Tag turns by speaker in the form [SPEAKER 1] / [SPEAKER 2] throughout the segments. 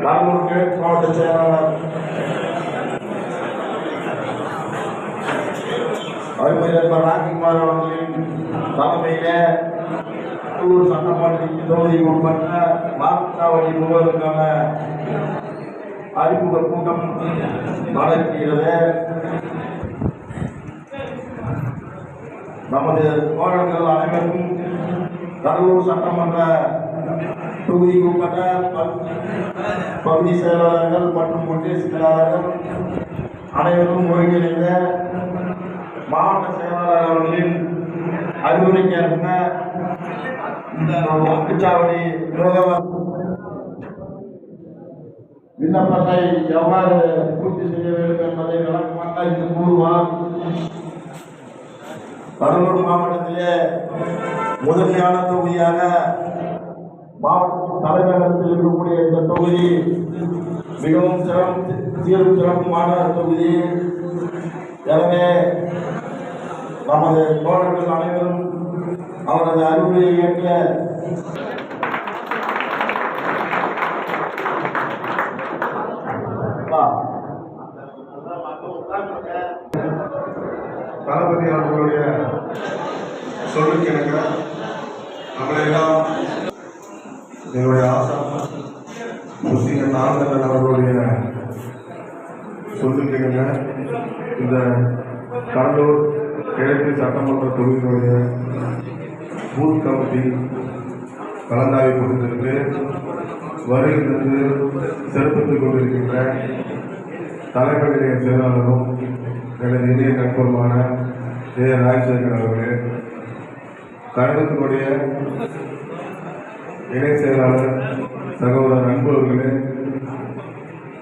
[SPEAKER 1] மாவட்ட செயலாளர் அருமையர் ராஜ்குமார் அவர்களின் தலைமையில சட்டமன்ற தொகுதிக்கு உட்பட்ட வாக்குச்சாவடி முகவருக்கான அறிமுக கூட்டம் நடக்கிறது. நமது தோழர்கள் அனைவரும் கடலூர் சட்டமன்ற தொகுதிக்கு உட்பட்ட பகுதி செயலாளர்கள் மற்றும் ஒன்றிய செயலாளர்கள் அனைவரும் ஒருங்கிணைந்த மாவட்ட செயலாளர் அவர்களின் அறிவுரைக்கேற்ப இந்த வாக்குச்சாவடி முகவர் விண்ணப்பத்தை எவ்வாறு பூர்த்தி செய்ய வேண்டும் என்பதை விளக்கமாக இங்கு கூறுவார். கடலூர் மாவட்டத்திலே முதன்மையான தொகுதியாக மாவட்ட தலைநகரத்தில் இருக்கக்கூடிய இந்த தொகுதி மிகவும் சிறப்புமான தொகுதி. எனவே நமது தோழர்கள் அனைவரும் அவரது அறிவுரையை ஏற்ற
[SPEAKER 2] தளபதி அவர்களுடைய சொல்லுக்கு எனக்கு நம்மளெல்லாம் எங்களுடைய ஆசான் முஸ்லிம் நாகந்தன் அவர்களுடைய சொல்லுக்கு இந்த கடலூர் கிழக்கு சட்டமன்ற தொகுதியினுடைய பூத் கமிட்டி கலந்தாய்வு கொடுத்திருக்கு வருகிறது சிறப்பித்துக் கொண்டிருக்கின்ற தலைமை நிலைய செயலாளரும் எனது இணைய நண்பருமான ராஜசேகர் அவர்களே, கழகத்தினுடைய இணை செயலாளர் சகோதரர் அன்பு அவர்களே,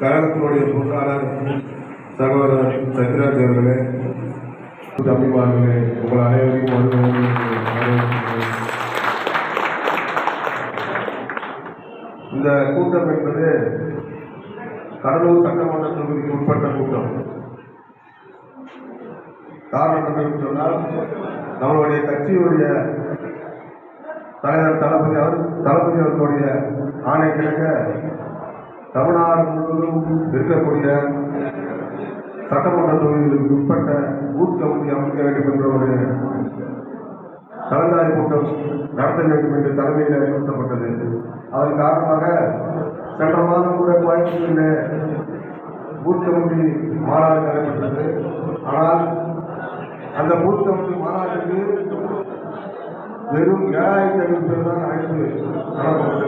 [SPEAKER 2] கழகத்தினுடைய பொருளாளர் சகோதரர் சத்யராஜ் அவர்களே, தம்பிமார்களே, உங்கள் அனைவருக்கும் இந்த கூட்டம் என்பது கடலூர் சட்டமன்ற தொகுதிக்கு உட்பட்ட கூட்டம். காரணம் என்னன்னு சொன்னால், நம்மளுடைய கட்சியுடைய தலைவர் தளபதி அவர்களுடைய ஆணை கிழக்க தமிழ்நாடு முழுவதும் இருக்கக்கூடிய சட்டமன்ற தொகுதிகளுக்கு உட்பட்ட பூத் கமிட்டி அமைக்க வேண்டும் என்ற ஒரு கலந்தாய்வு கூட்டம் நடத்த வேண்டும் என்று தலைமையில் அறிவுறுத்தப்பட்டது. அதன் காரணமாக சென்ற மாதம் கூட கோயம்புத்தூரில் பூத் கமிட்டி மாநாடு நடைபெற்றது. ஆனால் அந்த பூத் கமிட்டி மாநாட்டுக்கு வெறும் 7,500 பேர் தான் அழைப்பு நடத்தப்பட்டது.